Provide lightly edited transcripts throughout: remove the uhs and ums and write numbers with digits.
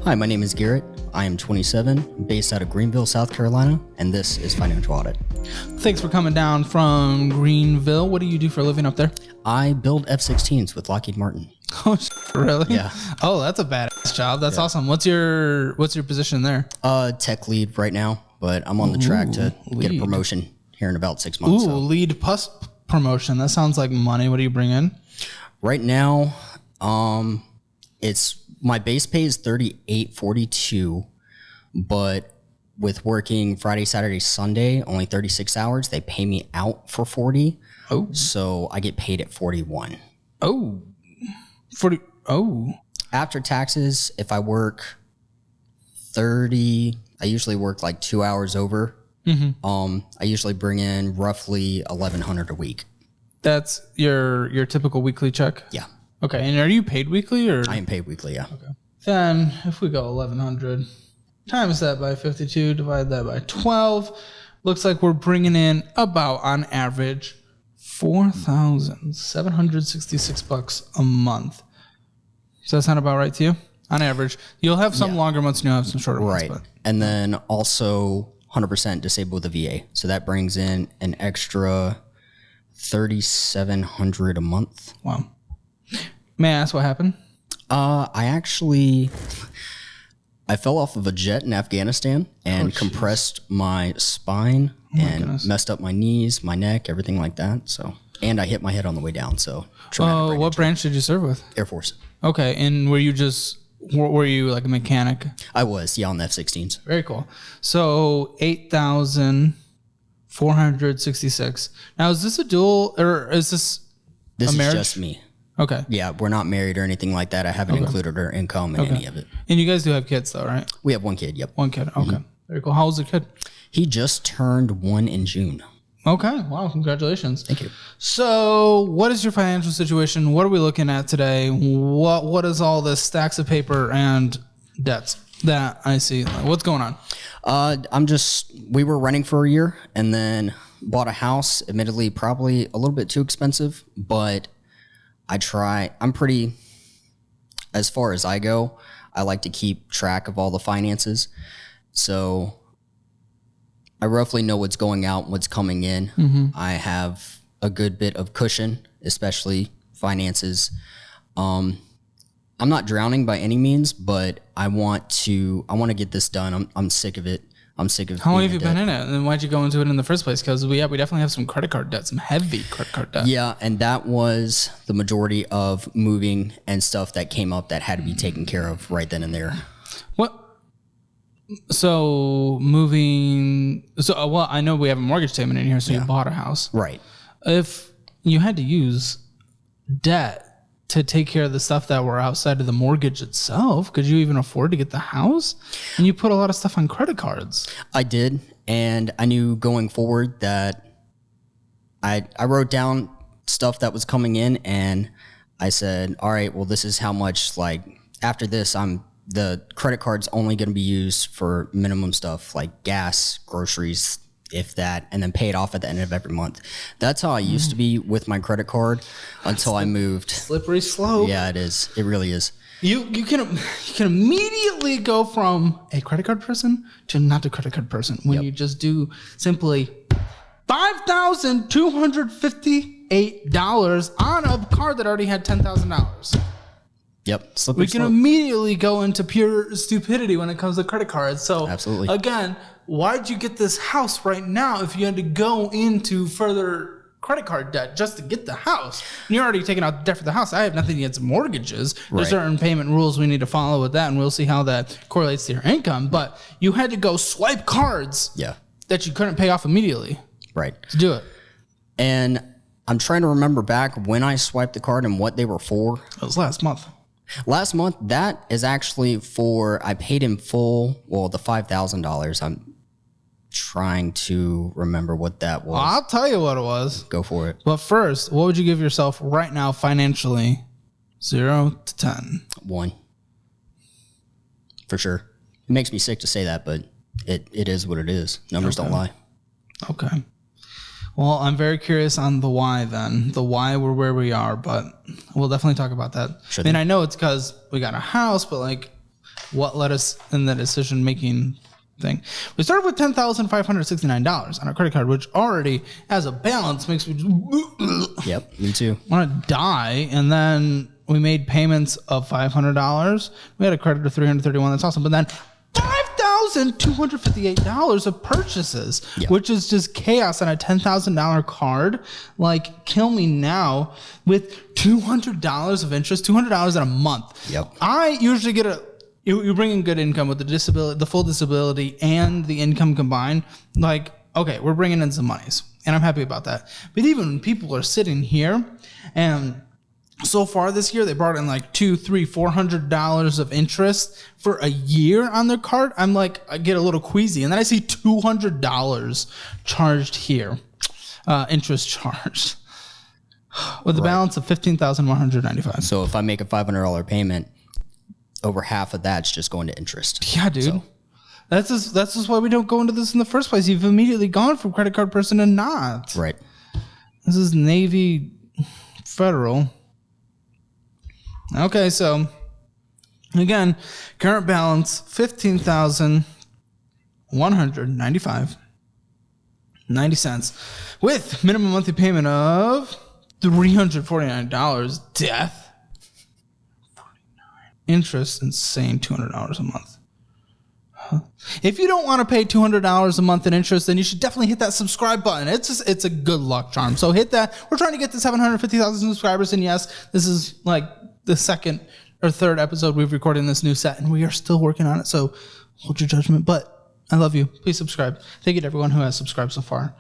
Hi, my name is Garrett. I am 27, based out of Greenville, South Carolina, and this is Financial Audit. Thanks for coming down from Greenville. What do you do for a living up there? I build F-16s with Lockheed Martin. Oh, really? Yeah. Oh, that's a badass job. That's awesome. What's your position there? Tech lead right now, but I'm on the track to get a promotion here in about 6 months. Ooh, lead plus promotion. That sounds like money. What do you bring in? Right now, it's my base pay is $38.42, but with working Friday, Saturday, Sunday, only 36 hours, they pay me out for 40. Oh. So I get paid at 41. Oh. 40. Oh. After taxes, if I work 30, I usually work like 2 hours over. Mm-hmm. I usually bring in roughly $1,100 a week. That's your typical weekly check? Yeah. Okay. And are you paid weekly or? I am paid weekly, yeah. Okay. Then if we go 1,100 times that by 52, divide that by 12, looks like we're bringing in about on average $4,766 a month. Does that sound about right to you? On average, you'll have some longer months and you'll have some shorter months. Right. And then also 100% disabled with the VA. So that brings in an extra $3,700 a month. Wow. May I ask what happened? I fell off of a jet in Afghanistan and compressed my spine and messed up my knees, my neck, everything like that. So, and I hit my head on the way down. So, what branch did you serve with? Air Force. Okay, and were you like a mechanic? I was, on the F-16s. Very cool. So 8,466. Now, is this a dual or is this This a marriage? is just me. Okay. Yeah, we're not married or anything like that. I haven't included her income in any of it. And you guys do have kids though, right? We have one kid, yep. One kid. Okay. Mm-hmm. Very cool. How old's the kid? He just turned 1 in June. Okay. Wow. Congratulations. Thank you. So what is your financial situation? What are we looking at today? What is all this stacks of paper and debts that I see? What's going on? We were renting for a year and then bought a house, admittedly probably a little bit too expensive, but I'm pretty, as far as I go, I like to keep track of all the finances. So I roughly know what's going out, what's coming in. Mm-hmm. I have a good bit of cushion, especially finances. I'm not drowning by any means, but I want to get this done. I'm sick of it. I'm sick of. How long have you been in it? And why'd you go into it in the first place? Because we definitely have some credit card debt, some heavy credit card debt. Yeah, and that was the majority of moving and stuff that came up that had to be taken care of right then and there. What? So moving. So I know we have a mortgage statement in here. So you bought a house, right? If you had to use debt to take care of the stuff that were outside of the mortgage itself, could you even afford to get the house? And you put a lot of stuff on credit cards. I did, and I knew going forward that I wrote down stuff that was coming in, and I said, all right, well, this is how much, like, after this, the credit card's only going to be used for minimum stuff like gas, groceries, if that, and then pay it off at the end of every month. That's how I used to be with my credit card until I moved. Slippery slope. Yeah, it is. It really is. You can immediately go from a credit card person to not a credit card person when you just do simply $5,258 on a card that already had $10,000. Yep. Slippery we can immediately go into pure stupidity when it comes to credit cards. So absolutely. Again, why'd you get this house right now if you had to go into further credit card debt just to get the house? And you're already taking out debt for the house. I have nothing against mortgages. There's certain payment rules we need to follow with that, and we'll see how that correlates to your income. But you had to go swipe cards that you couldn't pay off immediately. Right. To do it. And I'm trying to remember back when I swiped the card and what they were for. It was last month. Last month, that is actually for, I paid in full, well, the $5,000. I'm trying to remember what that was. I'll tell you what it was. Go for it. But first, what would you give yourself right now financially? 0 to 10. 1. For sure. It makes me sick to say that, but it is what it is. Numbers don't lie. Okay. Well, I'm very curious on the why then. The why we're where we are, but we'll definitely talk about that. Sure. I mean, I know it's because we got a house, but like what led us in the decision making thing. We started with $10,569 on our credit card, which already as a balance makes me Yep, me too. want to die. And then we made payments of $500. We had a credit of $331. That's awesome. But then $5,258 of purchases, which is just chaos on a $10,000 card. Like, kill me now with $200 of interest, $200 in a month. Yep. I usually get you bring in good income with the disability, the full disability and the income combined. Like, okay, we're bringing in some monies and I'm happy about that. But even when people are sitting here and so far this year, they brought in like $400 of interest for a year on their card. I'm like, I get a little queasy. And then I see $200 charged here, interest charged, with a balance of $15,195. So if I make a $500 payment, over half of that's just going to interest. Yeah, dude. So. That's just why we don't go into this in the first place. You've immediately gone from credit card person to not. Right. This is Navy Federal. Okay, so again, current balance $15,195.90 with minimum monthly payment of $349. Death. Interest, insane, $200 a month. If you don't want to pay $200 a month in interest, then you should definitely hit that subscribe button. It's a good luck charm. So hit that. We're trying to get to 750,000 subscribers, and yes, this is like the second or third episode we've recorded in this new set, and we are still working on it. So hold your judgment, but I love you. Please subscribe. Thank you to everyone who has subscribed so far.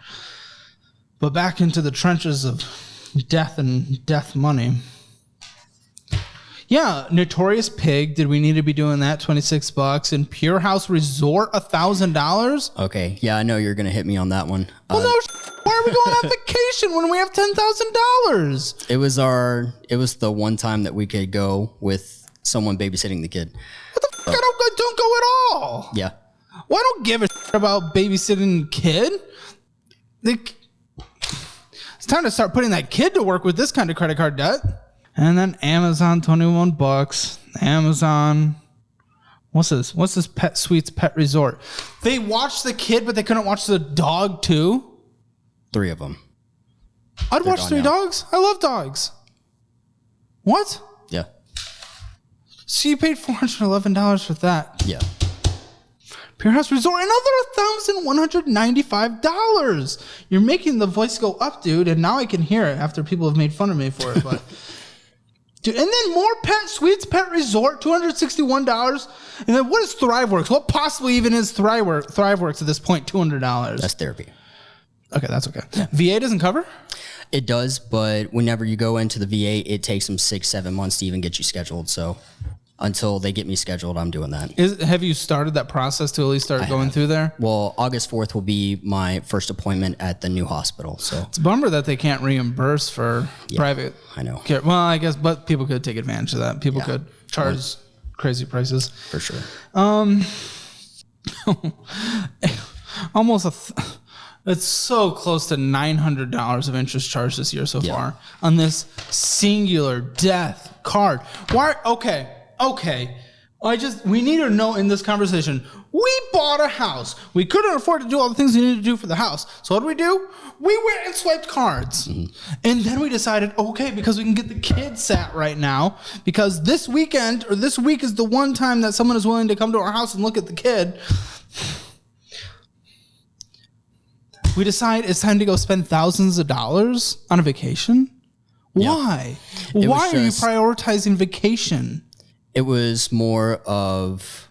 But back into the trenches of death and death money. Yeah, Notorious Pig. Did we need to be doing that? $26. And Pure House Resort, $1,000. Okay, yeah, I know you're gonna hit me on that one. Well, no. Why are we going on vacation when we have $10,000? It was the one time that we could go with someone babysitting the kid. What the fuck? I don't go at all. Yeah. Well, I don't give a shit about babysitting the kid. It's time to start putting that kid to work with this kind of credit card debt. And then Amazon, $21. Amazon. What's this? What's this Pet Suites Pet Resort? They watched the kid, but they couldn't watch the dog too? 3 of them. I'd watch 3 dogs. I love dogs. What? Yeah. So you paid $411 for that. Yeah. Pure House Resort, another $1,195. You're making the voice go up, dude, and now I can hear it after people have made fun of me for it, but... Dude, and then more Pet Suites, Pet Resort, $261. And then what is ThriveWorks? What possibly even is ThriveWorks at this point? $200. That's therapy. Okay, that's okay. Yeah. VA doesn't cover? It does, but whenever you go into the VA, it takes them 6-7 months to even get you scheduled. So until they get me scheduled, I'm doing that. Have you started that process to at least start going through there? Well, August 4th will be my first appointment at the new hospital. So it's a bummer that they can't reimburse for private care. Well, I guess, but people could take advantage of that. People could charge crazy prices. For sure. It's so close to $900 of interest charged this year so far on this singular death card. Why? Okay. We need to know in this conversation, we bought a house. We couldn't afford to do all the things we needed to do for the house. So what do? We went and swiped cards. Mm-hmm. And then we decided, okay, because we can get the kids sat right now, because this weekend or this week is the one time that someone is willing to come to our house and look at the kid. We decide it's time to go spend thousands of dollars on a vacation. Why? Why are you prioritizing vacation? It was more of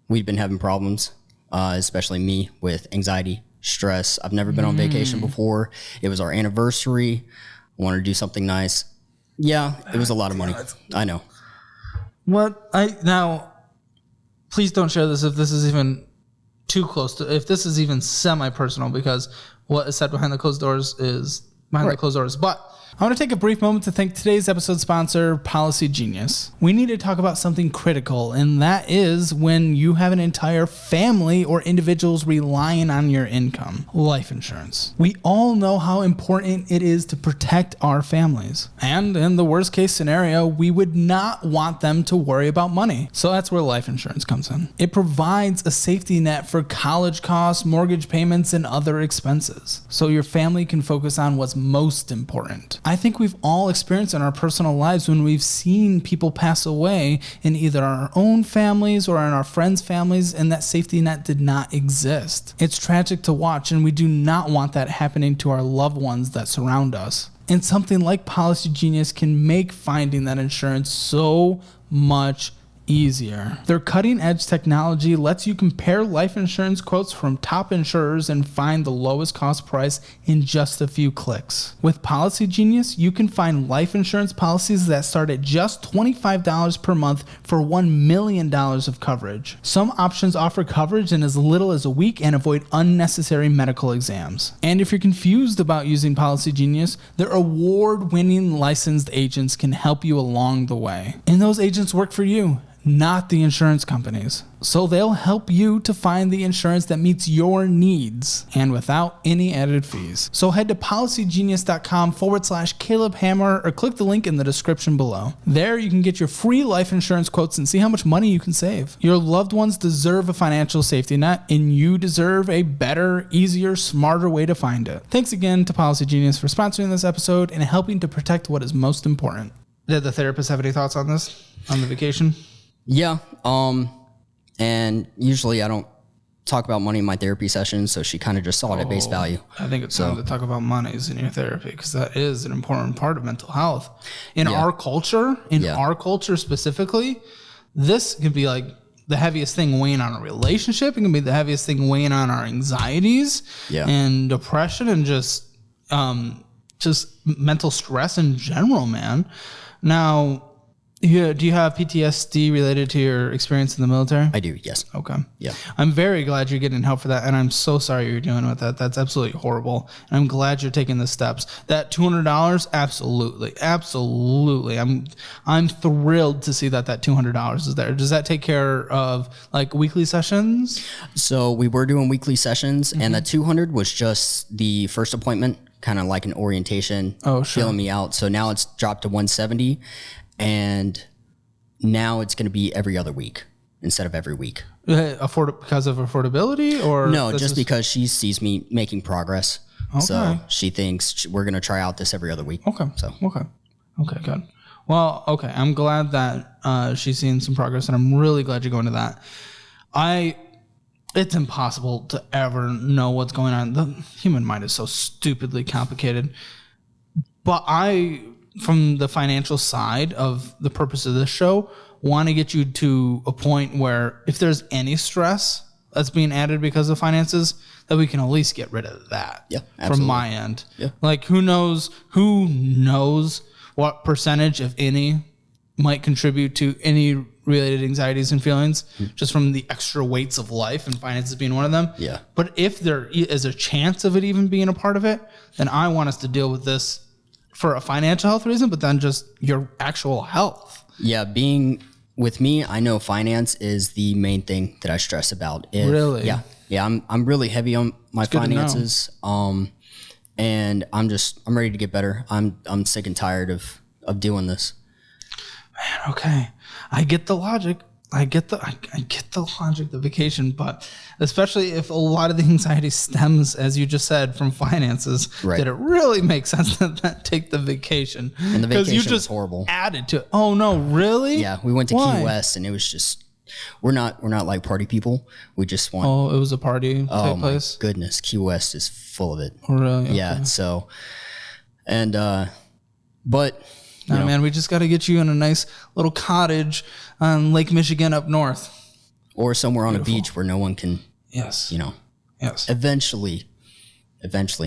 we'd been having problems, especially me, with anxiety, stress. I've never been on vacation before. It was our anniversary. I wanted to do something nice. Yeah, it was a lot of money. I know. Now, please don't share this if this is even too close to, if this is even semi-personal, because what is said behind the closed doors is behind the closed doors. But I want to take a brief moment to thank today's episode sponsor, Policy Genius. We need to talk about something critical, and that is when you have an entire family or individuals relying on your income. Life insurance. We all know how important it is to protect our families. And in the worst case scenario, we would not want them to worry about money. So that's where life insurance comes in. It provides a safety net for college costs, mortgage payments, and other expenses. So your family can focus on what's most important. I think we've all experienced in our personal lives when we've seen people pass away in either our own families or in our friends' families, and that safety net did not exist. It's tragic to watch, and we do not want that happening to our loved ones that surround us. And something like Policy Genius can make finding that insurance so much easier. Their cutting-edge technology lets you compare life insurance quotes from top insurers and find the lowest cost price in just a few clicks. With Policy Genius, you can find life insurance policies that start at just $25 per month for $1 million of coverage. Some options offer coverage in as little as a week and avoid unnecessary medical exams. And if you're confused about using Policy Genius, their award-winning licensed agents can help you along the way. And those agents work for you, not the insurance companies. So they'll help you to find the insurance that meets your needs and without any added fees. So head to policygenius.com/Caleb Hammer or click the link in the description below. There you can get your free life insurance quotes and see how much money you can save. Your loved ones deserve a financial safety net, and you deserve a better, easier, smarter way to find it. Thanks again to Policy Genius for sponsoring this episode and helping to protect what is most important. Did the therapist have any thoughts on this, on the vacation? Yeah. And usually I don't talk about money in my therapy sessions, so she kind of just saw it at base value. I think it's time to talk about monies in your therapy, because that is an important part of mental health. In our culture, our culture specifically, this can be like the heaviest thing weighing on a relationship. It can be the heaviest thing weighing on our anxieties and depression and just mental stress in general, man. Now, do you have PTSD related to your experience in the military? I do, yes. Okay. Yeah. I'm very glad you're getting help for that, and I'm so sorry you're doing with that. That's absolutely horrible. And I'm glad you're taking the steps. That $200, absolutely. Absolutely. I'm thrilled to see that $200 is there. Does that take care of like weekly sessions? So we were doing weekly sessions, and the 200 was just the first appointment, kind of like an orientation, feeling me out. So now it's dropped to 170. And now it's going to be every other week instead of every week. Because of affordability, or no, just because she sees me making progress. Okay. So she thinks we're going to try out this every other week. Okay. Okay, good. Well, okay. I'm glad that she's seeing some progress, and I'm really glad you're going to that. It's impossible to ever know what's going on. The human mind is so stupidly complicated. But from the financial side of the purpose of this show, want to get you to a point where if there's any stress that's being added because of finances, that we can at least get rid of that. Yeah, absolutely. From my end. Yeah. Like who knows what percentage, if any, might contribute to any related anxieties and feelings just from the extra weights of life, and finances being one of them. Yeah. But if there is a chance of it even being a part of it, then I want us to deal with this for a financial health reason, but then just your actual health. Yeah, being with me, I know finance is the main thing that I stress about. Really? Yeah. I'm really heavy on my finances. And I'm ready to get better. I'm sick and tired of doing this. Man, okay. I get the logic. I get the logic, the vacation, but especially if a lot of the anxiety stems, as you just said, from finances, did it really make sense to take the vacation? And the vacation was horrible. Added to it. Oh no, really? Yeah, we went to Key West, and it was just we're not like party people. We just want. Oh, it was a party type place. Oh my goodness, Key West is full of it. Oh, really? Okay. Yeah. So, and but. Man, we just got to get you in a nice little cottage on Lake Michigan up north. Or somewhere on a beach where no one can, Yes. Eventually,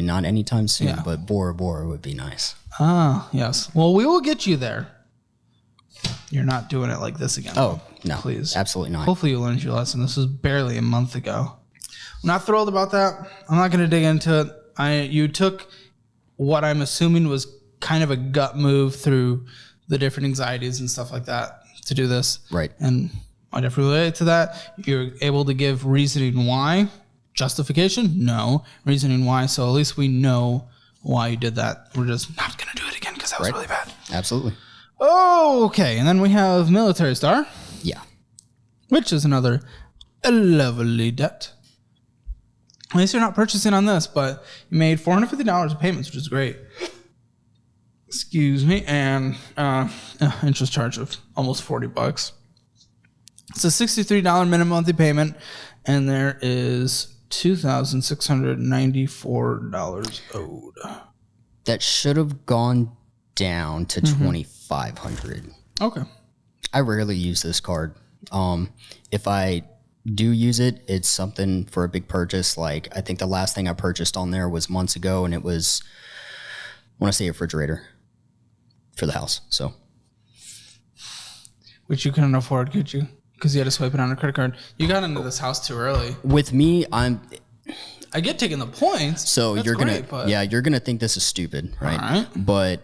not anytime soon, but Bora Bora would be nice. Ah, yes. Well, we will get you there. You're not doing it like this again. Oh, no. Please. Absolutely not. Hopefully you learned your lesson. This was barely a month ago. I'm not thrilled about that. I'm not going to dig into it. You took what I'm assuming was kind of a gut move through the different anxieties and stuff like that to do this. Right. And I definitely relate to that. You're able to give reasoning why. Justification? No. Reasoning why. So at least we know why you did that. We're just not going to do it again because that was really bad. Absolutely. Okay. And then we have military star. Yeah. Which is another lovely debt. At least you're not purchasing on this, but you made $450 of payments, which is great. Excuse me. And interest charge of almost $40. It's a $63 minimum monthly payment, and there is $2,694 owed. That should have gone down to $2,500. Okay. I rarely use this card. If I do use it, it's something for a big purchase. Like, I think the last thing I purchased on there was months ago, and it was, I want to say, a refrigerator for the house. So, which you couldn't afford, could you? Because you had to swipe it on a credit card. You got into this house too early. With me, I get taking the points. So you're gonna think this is stupid, right? All right. But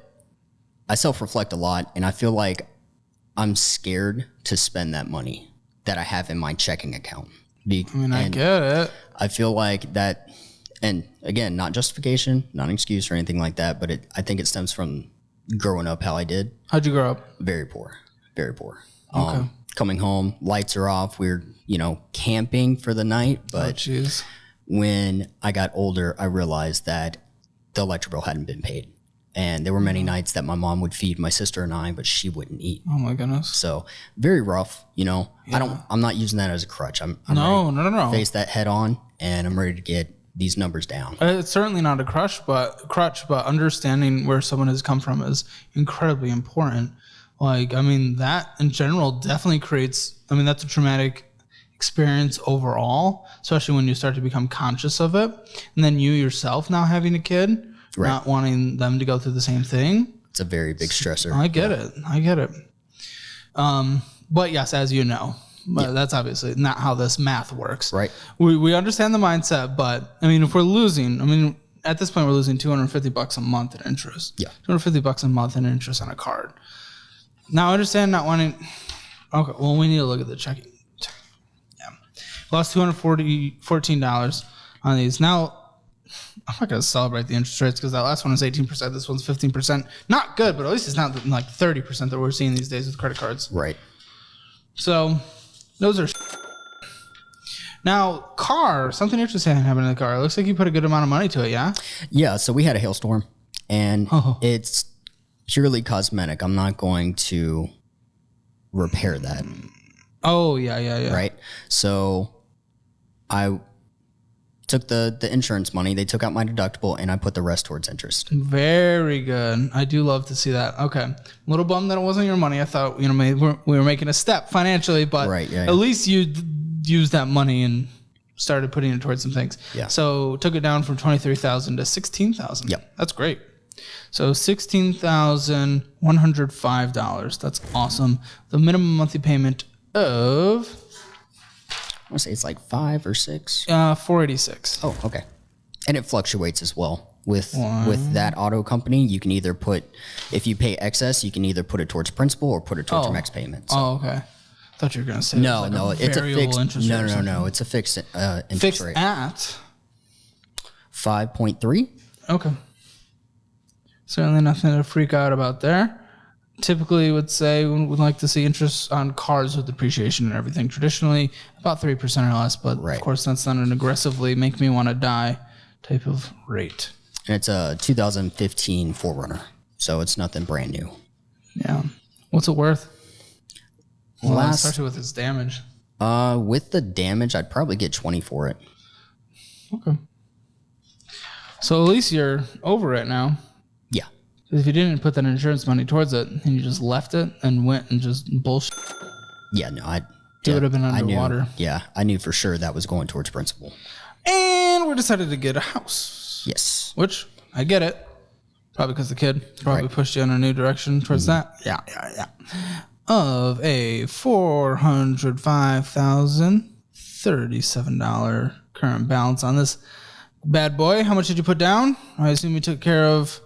I self-reflect a lot, and I feel like I'm scared to spend that money that I have in my checking account. I get it. I feel like that, and again, not justification, not an excuse or anything like that, but I think it stems from growing up how I did. How'd you grow up? Very poor. Very poor. Okay. Coming home, lights are off. We're, camping for the night. But when I got older, I realized that the electric bill hadn't been paid. And there were many nights that my mom would feed my sister and I, but she wouldn't eat. Oh my goodness. So very rough, I'm not using that as a crutch. I'm no. Face that head on, and I'm ready to get these numbers down. It's certainly not a crutch, but understanding where someone has come from is incredibly important. That in general definitely creates, that's a traumatic experience overall, especially when you start to become conscious of it. And then you yourself now having a kid, not wanting them to go through the same thing. It's a very big stressor. I get it. But yes, as you know, that's obviously not how this math works. Right. We understand the mindset, but if we're losing, at this point we're losing $250 a month in interest. Yeah. $250 a month in interest on a card. Now, I understand not wanting... Okay, well, we need to look at the checking. Yeah. Lost $214 on these. Now, I'm not going to celebrate the interest rates because that last one was 18%. This one's 15%. Not good, but at least it's not like 30% that we're seeing these days with credit cards. Right. So, those are... Now, car, something interesting happened in the car. It looks like you put a good amount of money to it, yeah? Yeah, so we had a hailstorm, and it's purely cosmetic. I'm not going to repair that. Oh, yeah. Right? So I took the insurance money. They took out my deductible, and I put the rest towards interest. Very good. I do love to see that. Okay. A little bummed that it wasn't your money. I thought, we were making a step financially, but at least you used that money and started putting it towards some things. Yeah. So took it down from $23,000 to $16,000. Yep. That's great. So $16,105. That's awesome. The minimum monthly payment of... I want to say it's like 5 or 6. $486. Oh, okay. And it fluctuates as well. With that auto company, you can either if you pay excess, you can either put it towards principal or put it towards your next payment. So. Oh, okay. I thought you were going to say no, it's a fixed interest rate. No, it's a fixed interest fixed rate. At 5.3. Okay. Certainly nothing to freak out about there. Typically would say we would like to see interest on cars with depreciation and everything. Traditionally about 3% or less, but of course that's not an aggressively make me want to die type of rate. And it's a 2015 4Runner, so it's nothing brand new. Yeah. What's it worth? Well, especially with its damage. With the damage, I'd probably get 20 for it. Okay. So at least you're over it now. Yeah. If you didn't put that insurance money towards it and you just left it and went and just bullshit. Yeah, no, it would have been underwater. I knew for sure that was going towards principal. And we decided to get a house. Yes. Which, I get it. Probably because the kid probably pushed you in a new direction towards that. Yeah. Of a $405,037 current balance on this bad boy. How much did you put down? I assume you took care of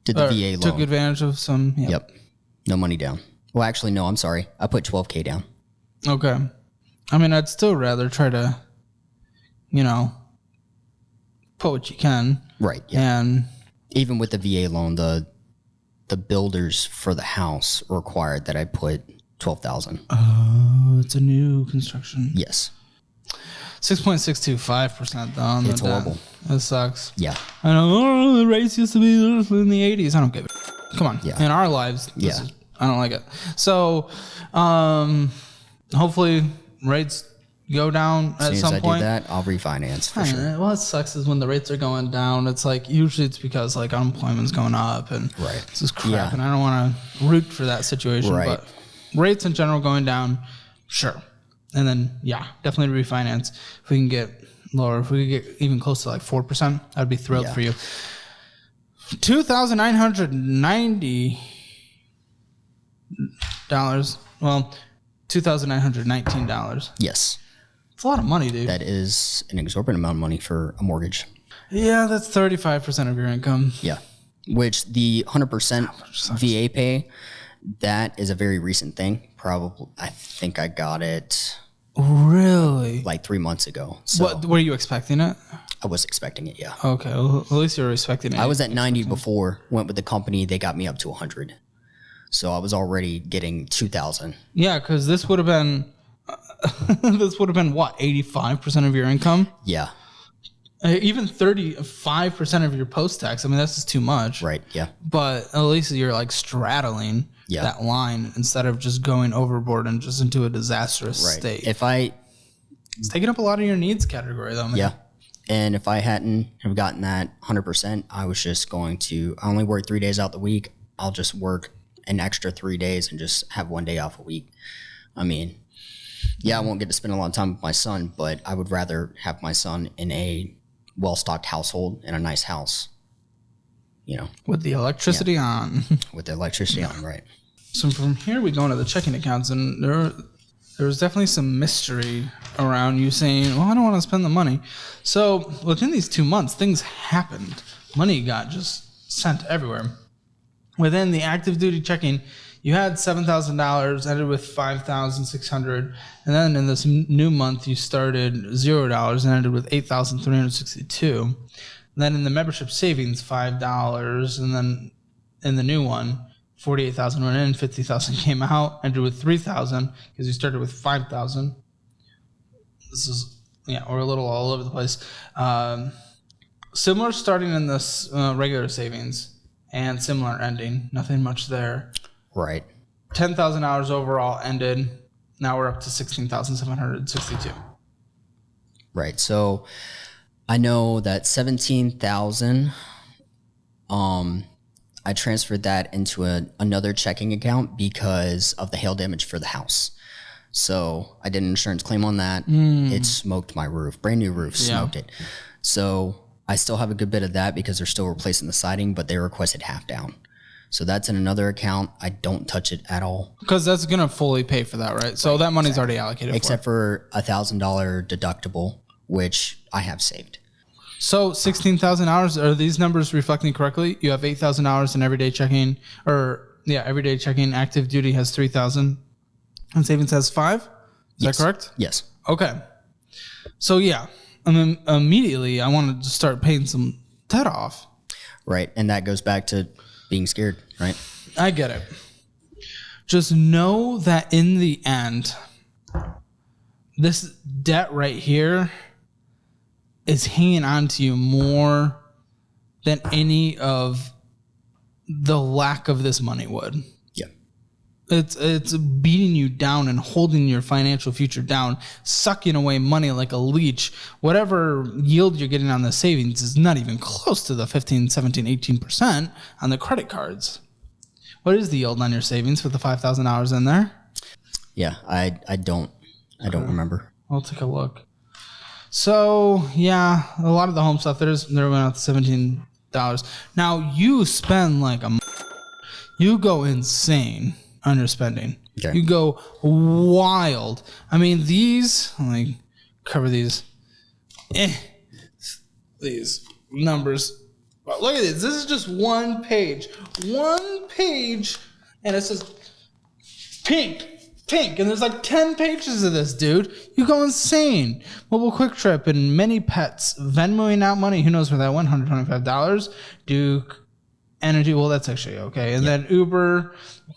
Did the VA loan. Took advantage of some. Yep. No money down. Well, actually, no, I'm sorry. I put $12,000 down. Okay. I mean, I'd still rather try to, put what you can. Right. Yeah. And even with the VA loan, the builders for the house required that I put $12,000. Oh, it's a new construction. Yes. 6.625% though. It's horrible. That sucks. Yeah. I know the rates used to be in the 80s. I don't give a come on. Yeah. In our lives, I don't like it. So, hopefully rates go down at some point. As I do that, I'll refinance for sure. What sucks is when the rates are going down, it's like usually it's because like unemployment's going up and this is crap, and I don't want to root for that situation. Right. But rates in general going down, sure. And then definitely refinance. If we can get lower, if we could get even close to like 4%, I'd be thrilled for you. $2,990. Well, $2,919. Yes. It's a lot of money, dude. That is an exorbitant amount of money for a mortgage. Yeah, that's 35% of your income. Yeah. Which the 100% VA pay, that is a very recent thing. Probably, I think I got it. Really? Like 3 months ago. So What were you expecting it? I was expecting it, yeah. Okay, well, at least you were expecting it. I was at 90 before, went with the company, they got me up to 100. So I was already getting 2,000. Yeah, because this would have been, what, 85% of your income? Yeah. Even 35% of your post-tax. I mean, that's just too much. Right, yeah. But at least you're like straddling that line instead of just going overboard and just into a disastrous state. It's taking up a lot of your needs category, though, man. Yeah. And if I hadn't have gotten that 100%, I was just going to, I only work 3 days out the week. I'll just work an extra 3 days and just have 1 day off a week. I mean, I won't get to spend a lot of time with my son, but I would rather have my son in a well-stocked household in a nice house, With the electricity on. With the electricity on, right. So from here we go into the checking accounts, and there was definitely some mystery around you saying, well, I don't want to spend the money. So within these 2 months, things happened. Money got just sent everywhere. Within the active duty checking, you had $7,000, ended with $5,600, and then in this new month you started $0 and ended with $8,362. Then in the membership savings, $5, and then in the new one, $48,000 went in, $50,000 came out, ended with $3,000 because you started with $5,000. This is we're a little all over the place. Similar starting in this regular savings. And similar ending. Nothing much there. Right. $10,000 overall ended. Now we're up to $16,762. Right. So I know that $17,000, I transferred that into another checking account because of the hail damage for the house. So I did an insurance claim on that. It smoked my roof. Brand new roof smoked it. So I still have a good bit of that because they're still replacing the siding, but they requested half down. So that's in another account. I don't touch it at all. Because that's going to fully pay for that, right? So that money's already allocated except for $1,000 deductible, which I have saved. So $16,000, are these numbers reflecting correctly? You have $8,000 in everyday checking, everyday checking. Active duty has $3,000 and savings has $5,000. Is that correct? Yes. Okay. So and then immediately I wanted to start paying some debt off. Right. And that goes back to being scared, right? I get it. Just know that in the end, this debt right here is hanging on to you more than any of the lack of this money would. Yeah. It's beating you down and holding your financial future down, sucking away money like a leech. Whatever yield you're getting on the savings is not even close to the 15, 17, 18% on the credit cards. What is the yield on your savings with the $5,000 in there? Yeah, I don't remember. I'll take a look. So, a lot of the home stuff, they're went out to $17. Now, you spend like you go insane on your spending. Okay. You go wild. I mean, these, cover these numbers. But look at this. This is just one page. One page, and it says pink. And there's like 10 pages of this, dude. You go insane. Mobile Quick Trip and many pets. Venmoing out money. Who knows where that went? $125. Duke Energy. Well, that's actually okay. And then Uber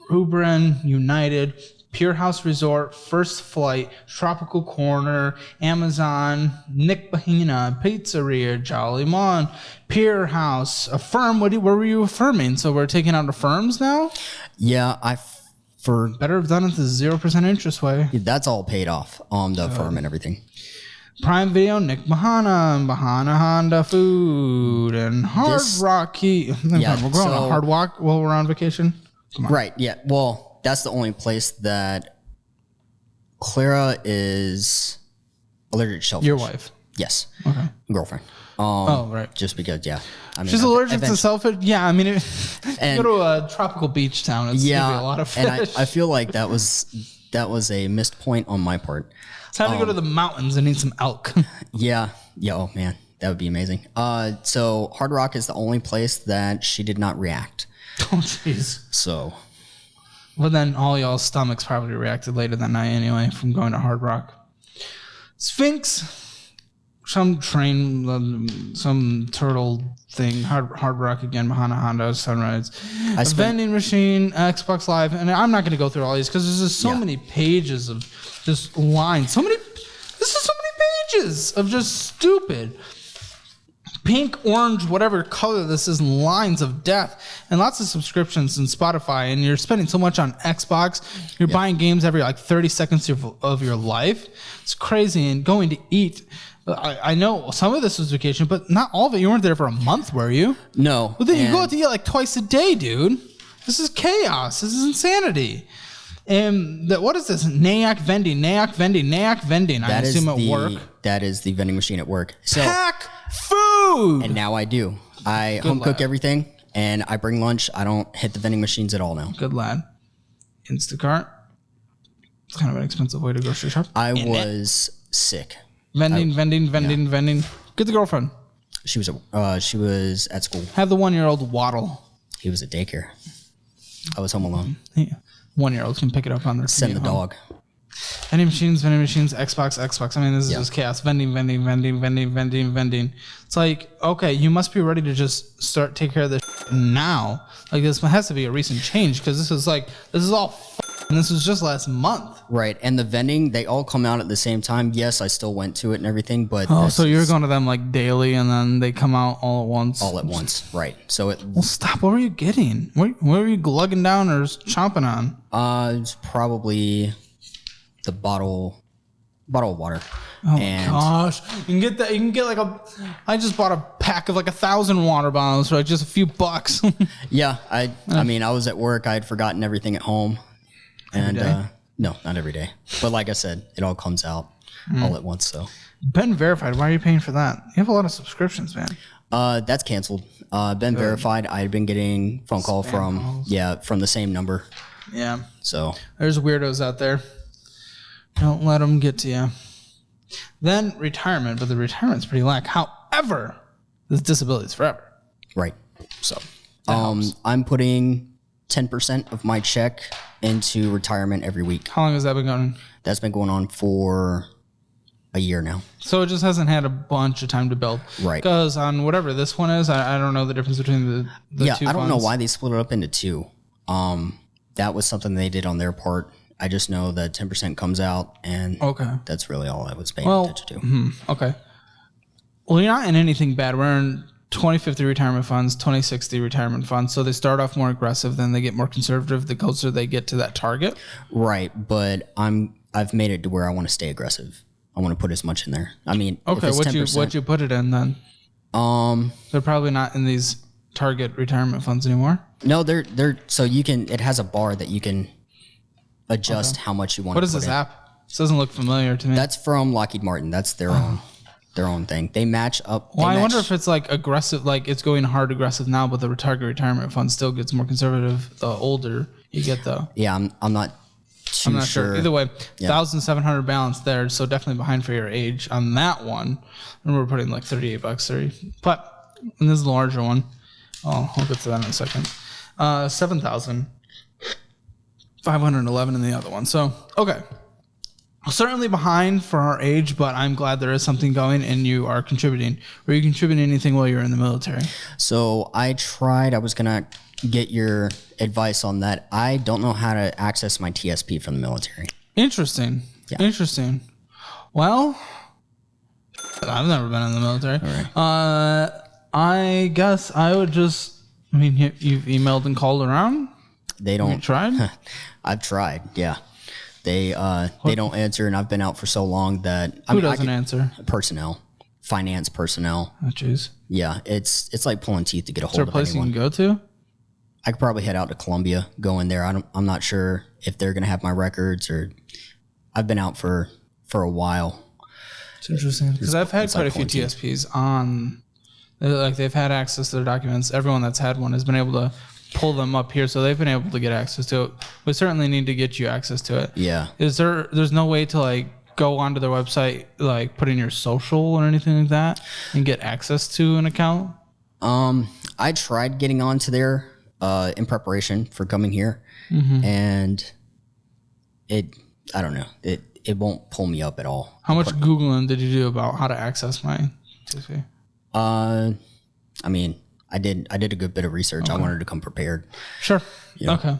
and United. Pure House Resort, First Flight, Tropical Corner, Amazon, Nick Bahina, Pizzeria, Jolly Mon, Pure House, Affirm. Where were you affirming? So we're taking out Affirms now? Yeah, better have done it the 0% interest way. That's all paid off on the Affirm and everything. Prime Video, Nick Bahana, and Bahana Honda Food, and Hard Rock Key. Yeah, we're going on Hard Rock while we're on vacation. Right, yeah. Well, that's the only place that Clara is allergic to shellfish. Your wife? Yes. Okay. Girlfriend. Right. Just because, yeah. I mean, she's allergic to shellfish? Yeah, I mean, go to a tropical beach town, it's going to be a lot of fish. And I feel like that was a missed point on my part. It's time to go to the mountains and eat some elk. Yeah. Oh, man. That would be amazing. So Hard Rock is the only place that she did not react. Oh, jeez. So... Well, then all y'all's stomachs probably reacted later that night anyway from going to Hard Rock. Sphinx, some train, some turtle thing, Hard Rock again, Bahana Honda, Sunrise, a vending machine, Xbox Live, and I'm not going to go through all these because there's just so many pages of just lines. So many pages of just stupid. Pink, orange, whatever color this is, lines of death, and lots of subscriptions in Spotify, and you're spending so much on Xbox. You're buying games every like 30 seconds of your life. It's crazy. And going to eat. I know some of this was vacation, but not all of it. You weren't there for a month, were you? No. Well, then you go out to eat like twice a day, dude. This is chaos. This is insanity. And what is this? Nayak vending. I assume at work. That is the vending machine at work. So pack food. And now I do. I home cook everything, and I bring lunch. I don't hit the vending machines at all now. Good lad. Instacart. It's kind of an expensive way to grocery shop. I was sick. Vending. Get the girlfriend. She was at school. Have the 1-year-old waddle. He was at daycare. I was home alone. Yeah. 1-year-olds can pick it up on their Send the dog. Vending machines, Xbox. I mean, this is just chaos. Vending. It's like, okay, you must be ready to just start take care of this now. Like, this has to be a recent change because this is all and this was just last month. Right. And the vending, they all come out at the same time. Yes, I still went to it and everything, but... Oh, so you're going to them like daily and then they come out all at once? All at once, right. So it... Well, stop. What were you getting? What were you lugging down or chomping on? It's probably the bottle of water. Oh, gosh. You can get that. You can get like I just bought a pack of like 1,000 water bottles for like just a few bucks. Yeah. I mean, I was at work. I had forgotten everything at home. And no, not every day. But like I said, it all comes out all at once. So Ben Verified, why are you paying for that? You have a lot of subscriptions, man. That's canceled. Ben Verified, I had been getting phone call from the same number. Yeah. So there's weirdos out there. Don't let them get to you. Then retirement, but the retirement's pretty lack. However, this disability is forever. Right. So I'm putting 10% of my check into retirement every week. How long has that been going on? That's been going on for a year now. So it just hasn't had a bunch of time to build. Right. Because on whatever this one is, I don't know the difference between the two I don't funds. know why they split it up into two. That was something they did on their part. I just know that 10% comes out, and that's really all I was paying attention to. Okay. Well, you're not in anything bad. We're in 2050 retirement funds, 2060 retirement funds. So they start off more aggressive, then they get more conservative the closer they get to that target. Right, but I've made it to where I want to stay aggressive. I want to put as much in there. I mean, okay, what'd you put it in then? They're probably not in these target retirement funds anymore. No, they're so you can. It has a bar that you can adjust how much you want. What is this app? This doesn't look familiar to me. That's from Lockheed Martin. That's their own thing. They match up. Well, I wonder if it's like aggressive, like it's going hard aggressive now, but the target retirement fund still gets more conservative the older you get though. Yeah, I'm not too sure. Either way, 1,700 balance there, so definitely behind for your age on that one. And we're putting like $38 30. But and this is the larger one. Oh, I'll get to that in a second. 7,511 in the other one. So, okay. Certainly behind for our age, but I'm glad there is something going and you are contributing. Were you contributing anything while you were in the military? So I was going to get your advice on that. I don't know how to access my TSP from the military. Interesting. Yeah. Interesting. Well, I've never been in the military. Right. I guess I would just, you've emailed and called around? They don't. You tried? I've tried, yeah. They don't answer, and I've been out for so long that Who doesn't answer? Personnel, finance personnel. Oh, jeez. Yeah, it's like pulling teeth to get a hold of anyone. Is there a place you can go to? I could probably head out to Columbia, go in there. I'm not sure if they're gonna have my records, or I've been out for a while. It's interesting because I've had quite a few TSPs on. Like they've had access to their documents. Everyone that's had one has been able to pull them up here, so they've been able to get access to it. We certainly need to get you access to it. Yeah. There's no way to like go onto their website, like put in your social or anything like that and get access to an account? I tried getting onto there in preparation for coming here, and I don't know. It won't pull me up at all. How much Googling did you do about how to access my TSP? I did a good bit of research. Okay. I wanted to come prepared. Sure. Yeah. Okay.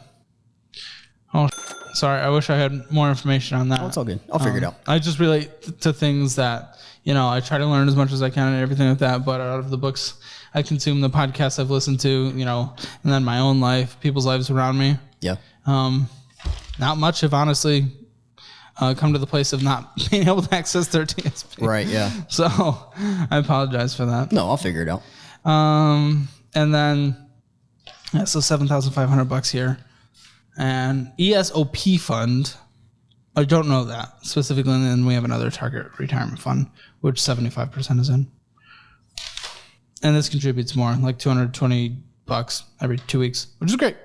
Oh, sorry. I wish I had more information on that. Oh, it's all good. I'll figure it out. I just relate to things that, I try to learn as much as I can and everything like that. But out of the books I consume, the podcasts I've listened to, and then my own life, people's lives around me. Yeah. Not much have honestly come to the place of not being able to access their TSP. Right. Yeah. So I apologize for that. No, I'll figure it out. And then, so $7,500 here, and ESOP fund. I don't know that specifically. And then we have another target retirement fund, which 75% is in. And this contributes more, like $220 every 2 weeks, which is great.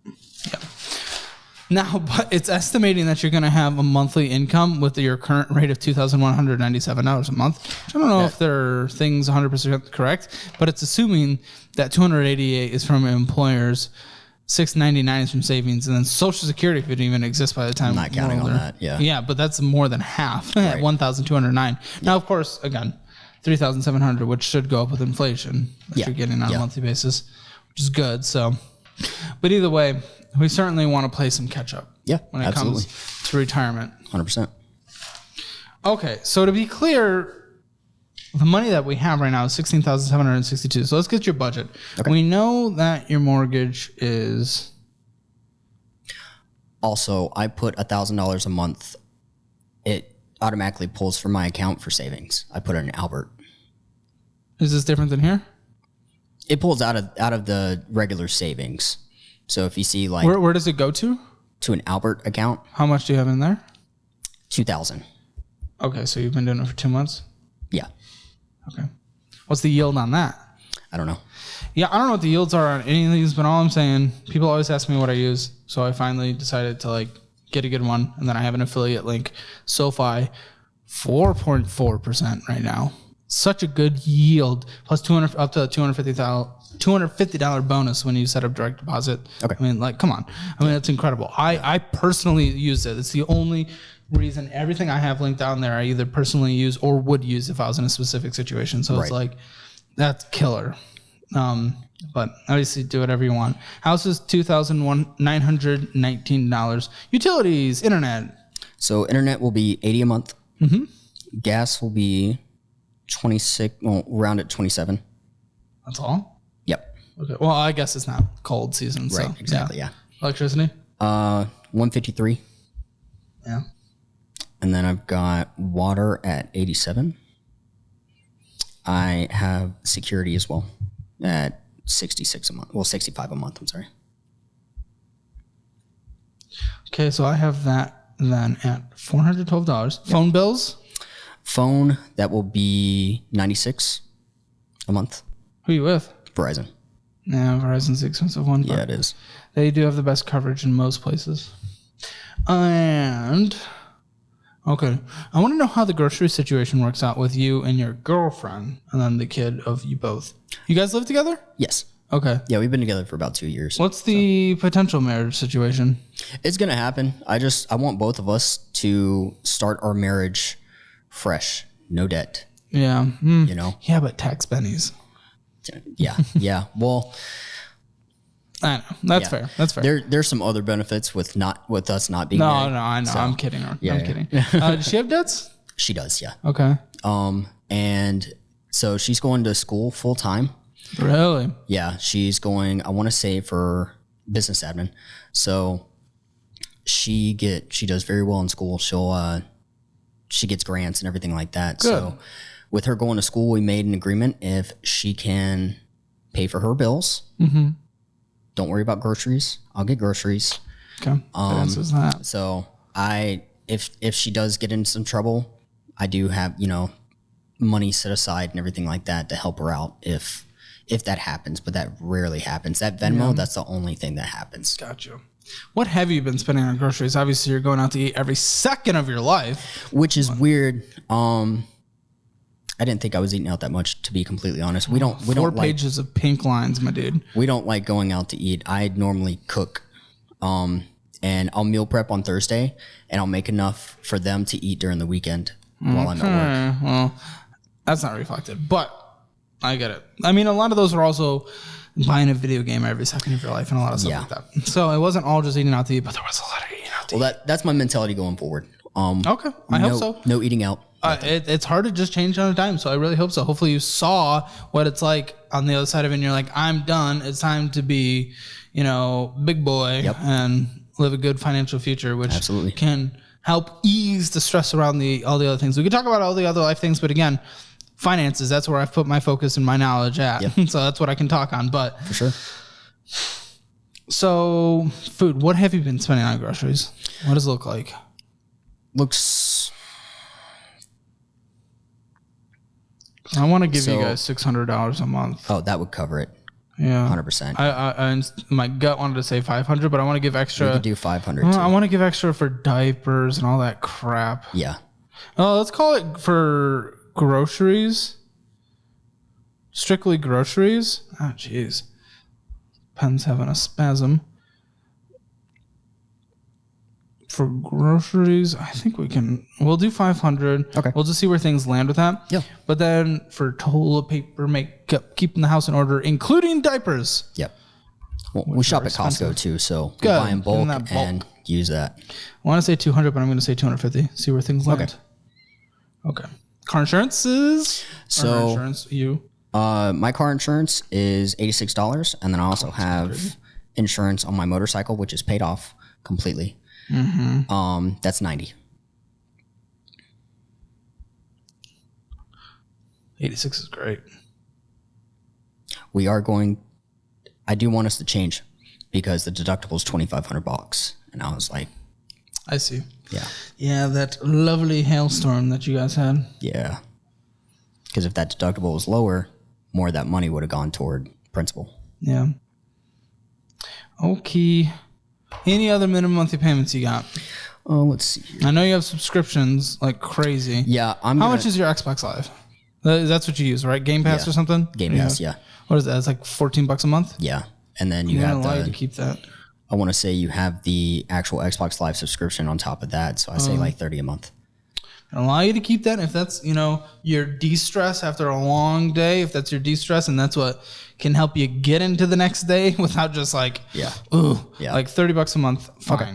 Yeah. Now, but it's estimating that you're going to have a monthly income with your current rate of $2,197 a month. I don't know if there are things 100% correct, but it's assuming that $288 is from employers, $699 is from savings, and then Social Security could even exist by the time. I'm not counting on that. Yeah. Yeah, but that's more than half at $1,209. Now, of course, again, $3,700, which should go up with inflation that you're getting on a monthly basis, which is good. So, but either way, we certainly want to play some catch up. Yeah, when it comes to retirement. 100%. Okay, so to be clear, the money that we have right now is $16,762. So let's get your budget. Okay. We know that your mortgage is. Also, I put $1,000 a month. It automatically pulls from my account for savings. I put it in Albert. Is this different than here? It pulls out of the regular savings. So if you see like where does it go to? To an Albert account. How much do you have in there? $2,000. Okay, so you've been doing it for 2 months? Yeah. Okay. What's the yield on that? I don't know. Yeah, I don't know what the yields are on any of these, but all I'm saying, people always ask me what I use. So I finally decided to get a good one, and then I have an affiliate link. SoFi, 4.4% right now. Such a good yield, plus up to $250 bonus when you set up direct deposit. Okay. Come on. That's incredible. I personally use it. It's the only reason. Everything I have linked down there, I either personally use or would use if I was in a specific situation. So it's that's killer. But obviously do whatever you want. House is $2,919. Utilities, internet. So internet will be $80 a month. Mm-hmm. Gas will be 26, round at 27. That's all? Yep. Okay. Well, I guess it's not cold season. Right. So, exactly. Yeah. Electricity? 153. Yeah. And then I've got water at 87. I have security as well at 66 a month. Well, 65 a month. I'm sorry. Okay. So I have that then at $412. Yep. Phone bills? Phone, that will be $96 a month. Who are you with? Verizon. Yeah, Verizon's the expensive one. Yeah, it is. They do have the best coverage in most places. And Okay. I want to know how the grocery situation works out with you and your girlfriend and then the kid of you both. You guys live together? Yes. Okay. Yeah, we've been together for about 2 years. What's the potential marriage situation? It's going to happen. I want both of us to start our marriage fresh. No debt. Yeah. You know? Yeah, but tax bennies. Yeah. Yeah. Well, I know. That's fair. That's fair. There's some other benefits with us not being No, married. I know. So, I'm kidding. I'm kidding. Yeah. Does she have debts? She does, yeah. Okay. And so she's going to school full time. Really? Yeah, she's going, I want to say, for business admin. So she does very well in school. She gets grants and everything like that. Good. So with her going to school, we made an agreement if she can pay for her bills. Mm-hmm. Don't worry about groceries. I'll get groceries. Okay. That answers that. So if she does get into some trouble, I do have, money set aside and everything like that to help her out if that happens, but that rarely happens. That Venmo, that's the only thing that happens. Gotcha. What have you been spending on groceries? Obviously, you're going out to eat every second of your life. Which is weird. I didn't think I was eating out that much, to be completely honest. We don't 4 pages of pink lines, my dude. We don't like going out to eat. I normally cook, and I'll meal prep on Thursday, and I'll make enough for them to eat during the weekend while I'm at work. Well, that's not reflected, but I get it. I mean, a lot of those are also buying a video game every second of your life and a lot of stuff like that. So it wasn't all just eating out to eat, but there was a lot of eating out to eat. Well, that's my mentality going forward. Okay, I hope so. No eating out. It's hard to just change on a dime, so I really hope so. Hopefully you saw what it's like on the other side of it, and you're like, I'm done. It's time to be, big boy and live a good financial future, which Absolutely can help ease the stress around all the other things. We could talk about all the other life things, but again, finances, that's where I've put my focus and my knowledge at. Yep. So that's what I can talk on. But for sure. So food, what have you been spending on groceries? What does it look like? I want to give you guys $600 a month. Oh, that would cover it. Yeah, 100%. I my gut wanted to say 500, but I want to give extra. We could do 500. I want to give extra for diapers and all that crap. Yeah. Oh, let's call it for groceries. Strictly groceries. Oh, jeez. Pen's having a spasm. For groceries, I think we'll do 500. Okay. We'll just see where things land with that. Yeah. But then for toilet paper, makeup, keeping the house in order, including diapers. Yep. Well, we shop at Costco too, so we buy in bulk and use that. I want to say 200, but I'm going to say 250. See where things land. Okay. Car insurances? So, my car insurance is $86, and then I also have insurance on my motorcycle, which is paid off completely. Mm-hmm. That's $90. 86 is great. I do want us to change because the deductible is $2,500, and I was like, I see. Yeah. Yeah, that lovely hailstorm that you guys had. Yeah. Because if that deductible was lower, more of that money would have gone toward principal. Yeah. Okay. Any other minimum monthly payments you got? Oh, let's see. I know you have subscriptions like crazy. Yeah. How much is your Xbox Live? That's what you use, right? Game Pass or something? Game Pass, yeah. What is that? It's like $14 a month? Yeah. And then you have to keep that. I want to say you have the actual Xbox Live subscription on top of that. So I say like $30 a month. Allow you to keep that if that's, your de-stress after a long day, if that's your de-stress and that's what can help you get into the next day without just like, like $30 a month. Fine. Okay.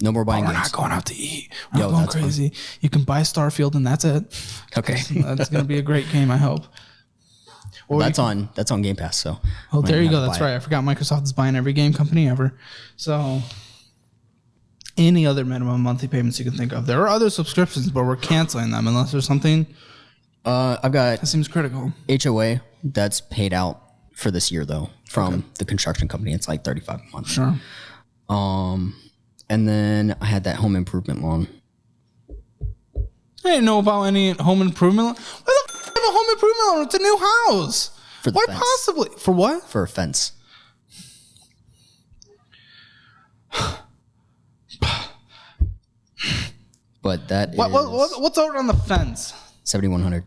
No more buying games. We're not going out to eat. We're not going crazy. Fun. You can buy Starfield and that's it. Okay. That's going to be a great game, I hope. Well, that's on Game Pass. So. Oh, there you go. That's right. I forgot Microsoft is buying every game company ever. So any other minimum monthly payments you can think of. There are other subscriptions, but we're canceling them unless there's something. I've got. That seems critical. HOA that's paid out for this year though from the construction company. It's like $35 a month. Sure. And then I had that home improvement loan. I didn't know about any home improvement loan. Why the f*** have a home improvement loan? It's a new house. For the fence. Possibly? For what? For a fence. But that is what's out on the fence? 7,100.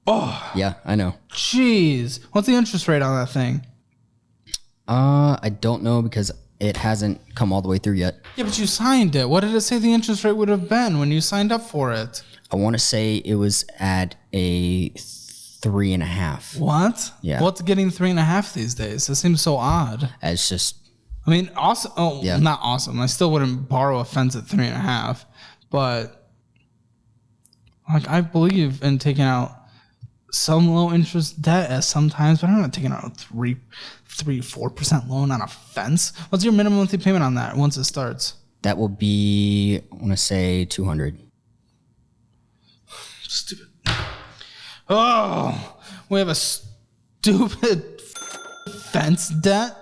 Oh, yeah, I know. Jeez, what's the interest rate on that thing? I don't know because it hasn't come all the way through yet. Yeah, but you signed it. What did it say the interest rate would have been when you signed up for it? I want to say it was at a 3.5. What? Yeah. What's getting 3.5 these days? It seems so odd. It's just. I mean, awesome. Oh, yeah. Not awesome. I still wouldn't borrow a fence at 3.5, but like I believe in taking out some low interest debt at sometimes, but I'm not taking out a 4% loan on a fence. What's your minimum monthly payment on that once it starts? That will be, I want to say 200. Stupid. Oh, we have a stupid fence debt.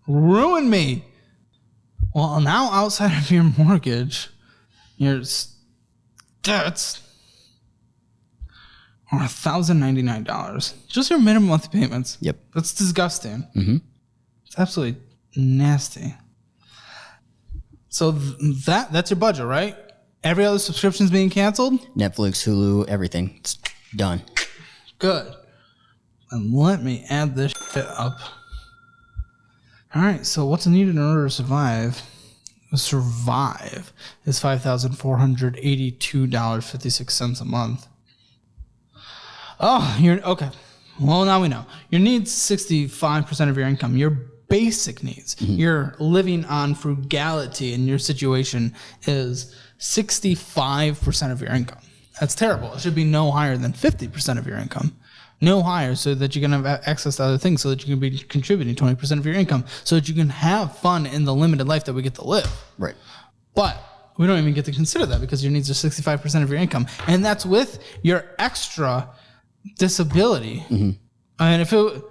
Ruin me. Well, now outside of your mortgage, your debts are $1,099. Just your minimum monthly payments. Yep. That's disgusting. Mm-hmm. It's absolutely nasty. So that's your budget, right? Every other subscription's being canceled? Netflix, Hulu, everything. It's done. Good. And let me add this shit up. All right, so what's needed in order to survive? Survive is $5,482.56 a month. Oh, you're okay. Well, now we know. Your needs 65% of your income. Your basic needs. Mm-hmm. Your living on frugality in your situation is 65% of your income. That's terrible. It should be no higher than 50% of your income. No higher, so that you can have access to other things, so that you can be contributing 20% of your income, so that you can have fun in the limited life that we get to live. Right. But we don't even get to consider that because your needs are 65% of your income. And that's with your extra disability. Mm-hmm. And if it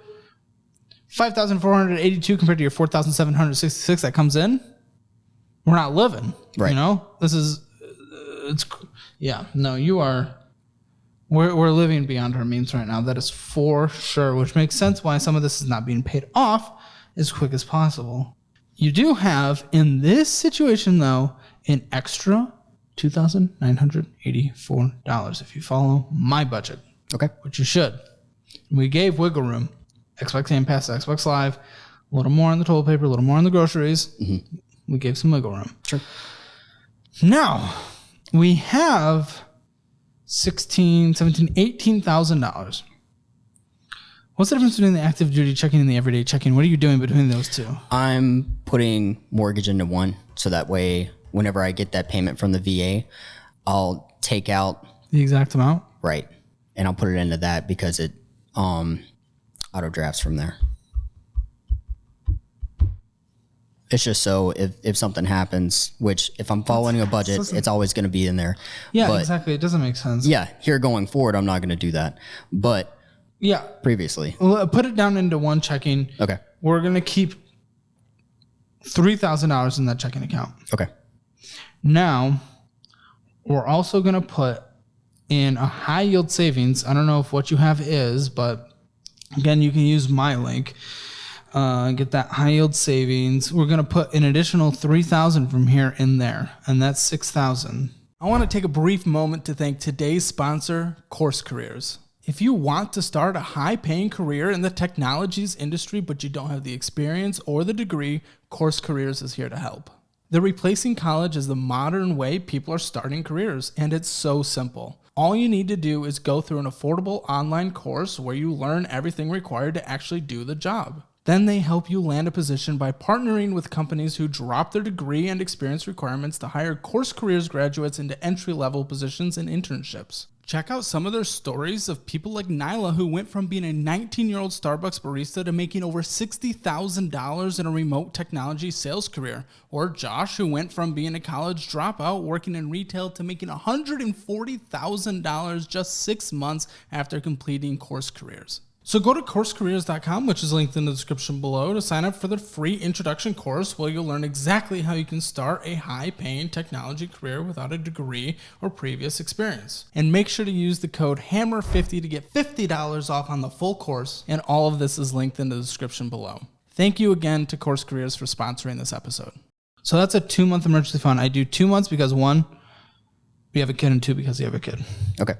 5,482 compared to your 4,766 that comes in, we're not living. Right. You know, this is, you are, we're living beyond our means right now. That is for sure, which makes sense why some of this is not being paid off as quick as possible. You do have, in this situation though, an extra $2,984 if you follow my budget. Okay. Which you should. We gave wiggle room. Xbox Game Pass, Xbox Live, a little more on the toilet paper, a little more on the groceries. Mm-hmm. We gave some wiggle room. Sure. Now, we have $18,000. What's the difference between the active duty checking and the everyday checking? What are you doing between those two? I'm putting mortgage into one, so that way, whenever I get that payment from the VA, I'll take out the exact amount. Right, and I'll put it into that because it auto drafts from there. It's just so if something happens, which if I'm following a budget, it's always going to be in there. Yeah, but exactly. It doesn't make sense. Yeah, here going forward, I'm not going to do that. But yeah, previously, put it down into one checking. Okay. We're going to keep $3,000 in that checking account. Okay. Now, we're also going to put in a high yield savings. I don't know if what you have is, but again, you can use my link. Get that high yield savings. We're going to put an additional $3,000 from here in there, and that's $6,000. I want to take a brief moment to thank today's sponsor, Course Careers. If you want to start a high-paying career in the technologies industry, but you don't have the experience or the degree, Course Careers is here to help. They're replacing college as the modern way people are starting careers, and it's so simple. All you need to do is go through an affordable online course where you learn everything required to actually do the job. Then they help you land a position by partnering with companies who drop their degree and experience requirements to hire Course Careers graduates into entry-level positions and internships. Check out some of their stories of people like Nyla, who went from being a 19-year-old Starbucks barista to making over $60,000 in a remote technology sales career. Or Josh, who went from being a college dropout working in retail to making $140,000 just 6 months after completing Course Careers. So go to CourseCareers.com, which is linked in the description below, to sign up for the free introduction course where you'll learn exactly how you can start a high-paying technology career without a degree or previous experience. And make sure to use the code HAMMER50 to get $50 off on the full course, and all of this is linked in the description below. Thank you again to Course Careers for sponsoring this episode. So that's a 2-month emergency fund. I do 2 months because 1, we have a kid, and 2 because you have a kid. Okay.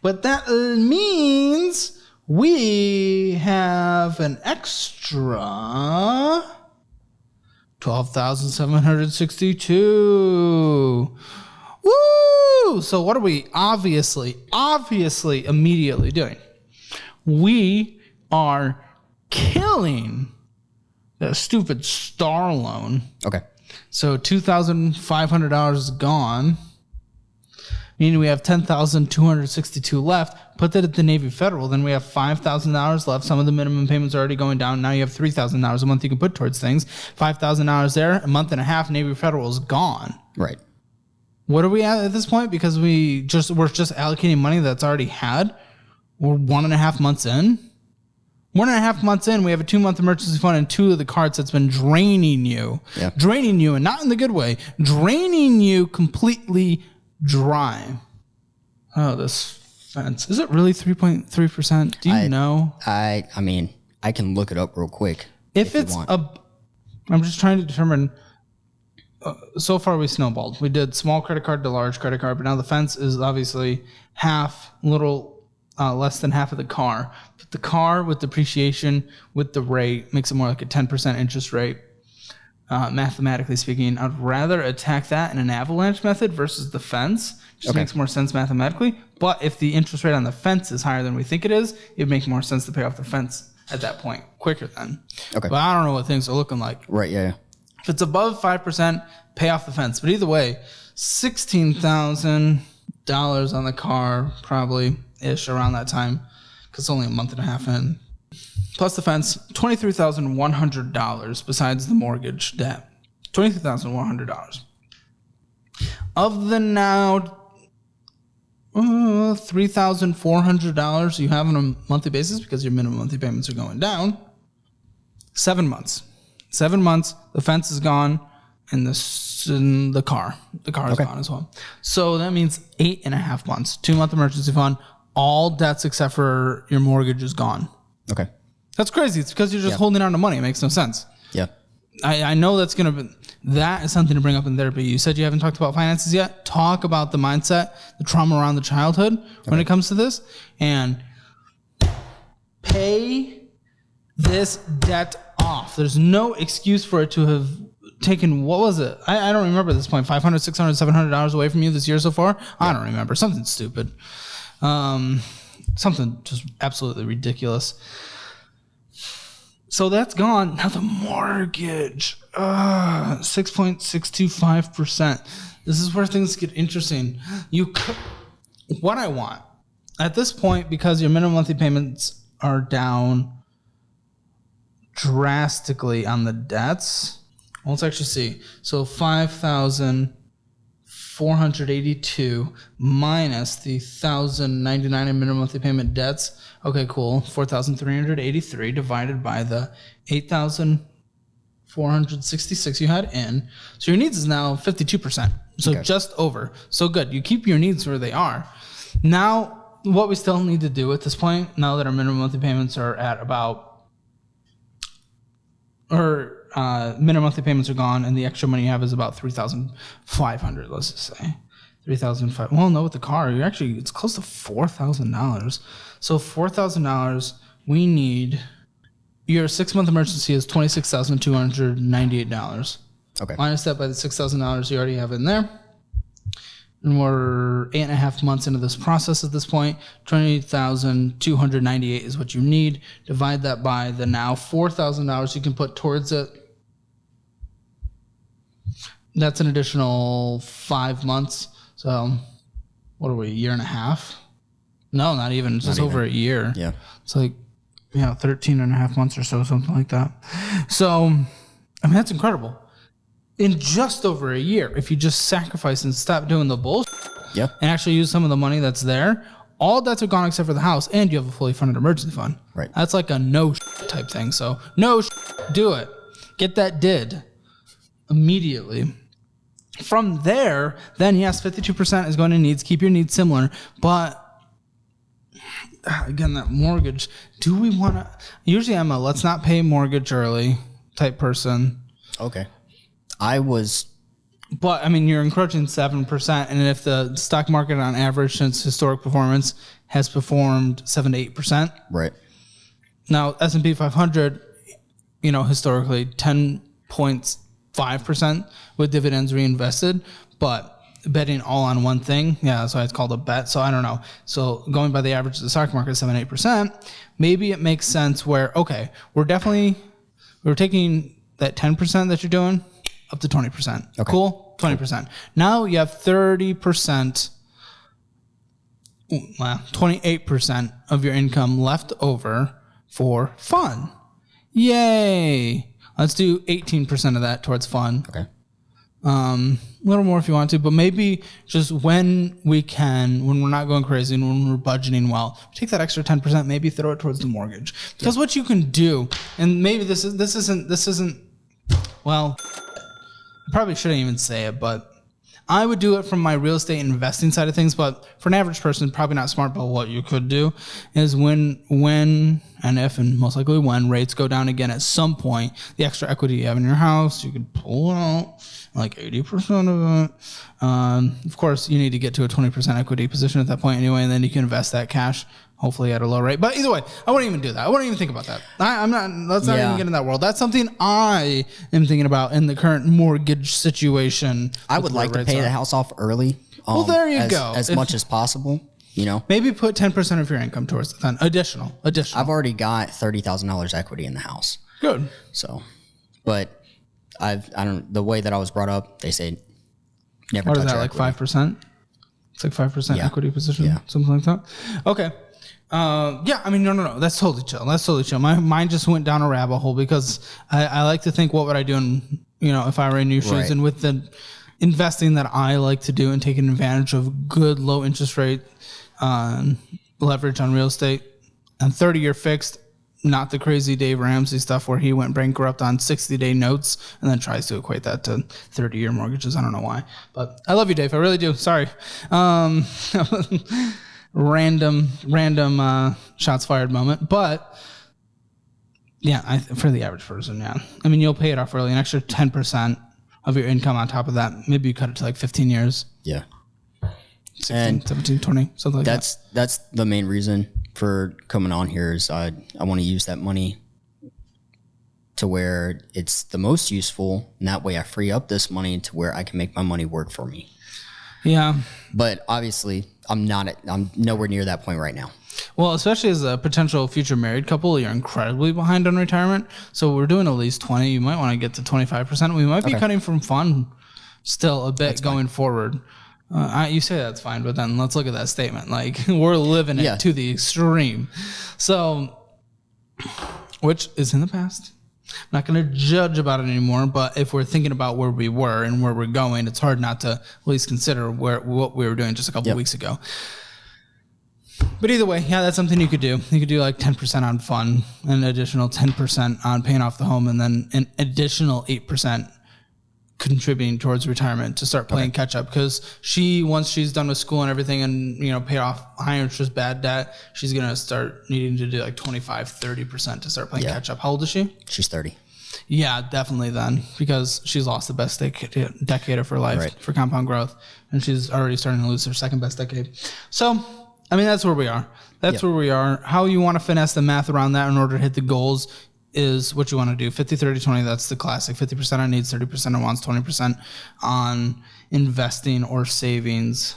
But that means we have an extra $12,762. Woo! So what are we obviously immediately doing? We are killing that stupid star loan. Okay. So $2,500 is gone. Meaning we have $10,262 left. Put that at the Navy Federal, then we have $5,000 left. Some of the minimum payments are already going down. Now you have $3,000 a month you can put towards things. $5,000 there, a month and a half, Navy Federal is gone. Right. What are we at this point? Because we're just allocating money that's already had. We're 1.5 months in. 1.5 months in, we have a 2-month emergency fund and 2 of the cards that's been draining you. Yeah. Draining you, and not in the good way. Draining you completely dry. Oh, this fence. Is it really 3.3%? Do you know? I mean, I can look it up real quick. If it's I'm just trying to determine. So far, we snowballed. We did small credit card to large credit card, but now the fence is obviously less than half of the car. But the car with depreciation, with the rate, makes it more like a 10% interest rate. Mathematically speaking, I'd rather attack that in an avalanche method versus the fence. Just makes more sense mathematically. But if the interest rate on the fence is higher than we think it is, it'd make more sense to pay off the fence at that point quicker then. Okay. But I don't know what things are looking like. Right, yeah. If it's above 5%, pay off the fence. But either way, $16,000 on the car, probably-ish around that time, because it's only a month and a half in. Plus the fence, $23,100 besides the mortgage debt. $23,100. Of the now $3,400 you have on a monthly basis because your minimum monthly payments are going down, 7 months. 7 months, the fence is gone, and the car is gone as well. So that means 8.5 months. 2-month emergency fund, all debts except for your mortgage is gone. Okay. That's crazy. It's because you're just holding on to money. It makes no sense. Yeah. I know that is something to bring up in therapy. You said you haven't talked about finances yet. Talk about the mindset, the trauma around the childhood when it comes to this, and pay this debt off. There's no excuse for it to have taken, what was it? I don't remember at this point, $500, $600, $700 away from you this year so far? Yeah. I don't remember. Something stupid. Something just absolutely ridiculous. So that's gone. Now the mortgage, 6.625%. This is where things get interesting. What I want at this point, because your minimum monthly payments are down drastically on the debts. Let's actually see. So 5,482 minus the 1,099 in minimum monthly payment debts. Okay, cool. 4,383 divided by the 8,466 you had in. So your needs is now 52%. So just over. So good. You keep your needs where they are. Now, what we still need to do at this point, now that our minimum monthly payments are at minimum monthly payments are gone, and the extra money you have is about $3,500. Let's just say $3,500. Well, no, with the car, it's close to $4,000. So $4,000, we need. Your 6-month emergency is $26,298. Okay. Minus that by the $6,000 you already have in there. And we're 8.5 months into this process at this point. $28,298 is what you need. Divide that by the now $4,000 you can put towards it. That's an additional 5 months. So, what are we, a year and a half? No, not even. It's just over a year. Yeah. It's like, 13.5 months or so, something like that. So, I mean, that's incredible. In just over a year, if you just sacrifice and stop doing the bullshit and actually use some of the money that's there, all debts are gone except for the house, and you have a fully funded emergency fund. Right. That's like a no type thing. So, do it. Get that did immediately. From there, then yes, 52% is going to needs. Keep your needs similar, but again, that mortgage. Do we want to? Usually, I'm a let's not pay mortgage early type person. Okay. But I mean, you're encroaching 7%, and if the stock market on average since historic performance has performed 7 to 8%, right? Now S&P 500, historically 10.5% with dividends reinvested, but betting all on one thing, that's why it's called a bet. So I don't know. So going by the average of the stock market, 7-8%, maybe it makes sense where we're taking that 10% that you're doing up to 20%. Okay. Cool, 20%. Now you have 30%. Well, 28% of your income left over for fun. Yay! Let's do 18% of that towards fun. Okay. A little more if you want to, but maybe just when we're not going crazy and when we're budgeting well, take that extra 10%, maybe throw it towards the mortgage. Because what you can do, and maybe this isn't, well, I probably shouldn't even say it, but I would do it from my real estate investing side of things, but for an average person, probably not smart, but what you could do is when and if, and most likely when rates go down again at some point, the extra equity you have in your house, you could pull out like 80% of it. Of course, you need to get to a 20% equity position at that point anyway, and then you can invest that cash, hopefully at a low rate. But either way, I wouldn't even do that. I wouldn't even think about that. Let's not even get in that world. That's something I am thinking about in the current mortgage situation. I would like to pay the house off early. Well, there you go. As much as possible, Maybe put 10% of your income towards it then. Additional. I've already got $30,000 equity in the house. Good. So, but the way that I was brought up, they say never touch your equity. Like 5%? It's like 5% equity position, something like that. Okay. No. That's totally chill. My mind just went down a rabbit hole because I like to think, what would I do if I were in your shoes, and with the investing that I like to do and taking advantage of good low interest rate leverage on real estate and 30-year fixed, not the crazy Dave Ramsey stuff where he went bankrupt on 60-day notes and then tries to equate that to 30-year mortgages. I don't know why, but I love you, Dave. I really do. Sorry. Random shots fired moment, but for the average person, I mean, you'll pay it off early, an extra 10% of your income on top of that. Maybe you cut it to like 15 years. Yeah. 16, 17, 20, something like that. That's the main reason for coming on here is I want to use that money to where it's the most useful, and that way I free up this money to where I can make my money work for me. Yeah. But obviously I'm nowhere near that point right now. Well, especially as a potential future married couple, you're incredibly behind on retirement. So we're doing at least 20. You might want to get to 25%. We might be cutting from fun still a bit going forward. You say that's fine, but then let's look at that statement. Like, we're living it to the extreme. So, which is in the past. I'm not going to judge about it anymore, but if we're thinking about where we were and where we're going, it's hard not to at least consider what we were doing just a couple of weeks ago. But either way, that's something you could do. You could do like 10% on fun, an additional 10% on paying off the home, and then an additional 8% contributing towards retirement to start playing catch up. Because once she's done with school and everything and, pay off high interest bad debt, she's going to start needing to do like 25-30% to start playing catch up. How old is she? She's 30. Yeah, definitely then, because she's lost the best decade of her life for compound growth, and she's already starting to lose her second best decade. So, I mean, that's where we are. Where we are. How you want to finesse the math around that in order to hit the goals is what you want to do. 50, 30, 20, that's the classic. 50% on needs, 30% on wants, 20% on investing or savings.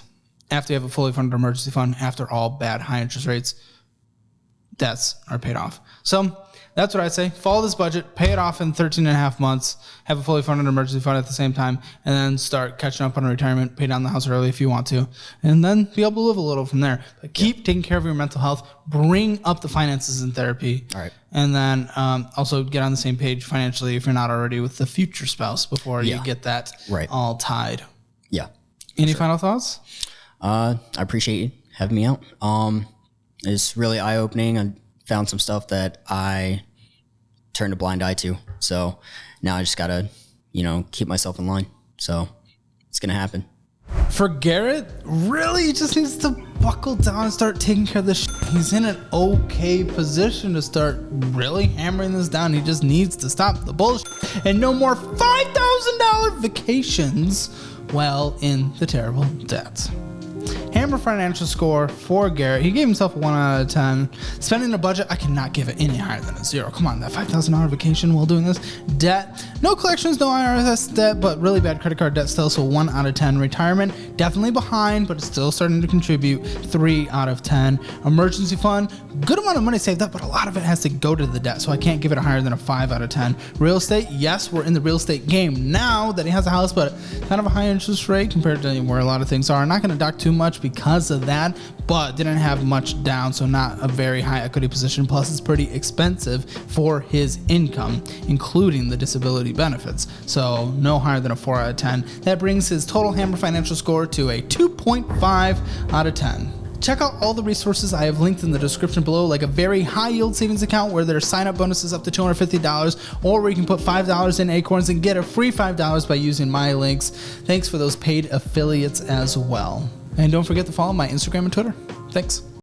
After you have a fully funded emergency fund, after all bad high interest rates, debts are paid off. So that's what I'd say. Follow this budget, pay it off in 13 and a half months, have a fully funded emergency fund at the same time, and then start catching up on retirement, pay down the house early if you want to, and then be able to live a little from there. But keep taking care of your mental health, bring up the finances in therapy, and then also get on the same page financially if you're not already with the future spouse before you get that all tied. Yeah. Any final thoughts? I appreciate you having me out. It's really eye-opening. I found some stuff that I turned a blind eye to. So now I just got to, keep myself in line. So it's going to happen. For Garrett, really, he just needs to buckle down and start taking care of this shit. He's in an okay position to start really hammering this down. He just needs to stop the bullshit and no more $5,000 vacations while in the terrible debt. Hammer financial score for Garrett. He gave himself a 1 out of 10. Spending a budget, I cannot give it any higher than a 0. Come on, that $5,000 vacation while doing this. Debt, no collections, no IRS debt, but really bad credit card debt still, so 1 out of 10. Retirement, definitely behind, but it's still starting to contribute. 3 out of 10. Emergency fund, good amount of money saved up, but a lot of it has to go to the debt, so I can't give it a higher than a 5 out of 10. Real estate, yes, we're in the real estate game now that he has a house, but kind of a high interest rate compared to where a lot of things are. I'm not going to dock too much because of that, but didn't have much down, so not a very high equity position. Plus, it's pretty expensive for his income, including the disability benefits. So no higher than a 4 out of 10. That brings his total Hammer financial score to a 2.5 out of 10. Check out all the resources I have linked in the description below, like a very high yield savings account where there are sign up bonuses up to $250, or where you can put $5 in Acorns and get a free $5 by using my links. Thanks for those paid affiliates as well. And don't forget to follow my Instagram and Twitter. Thanks.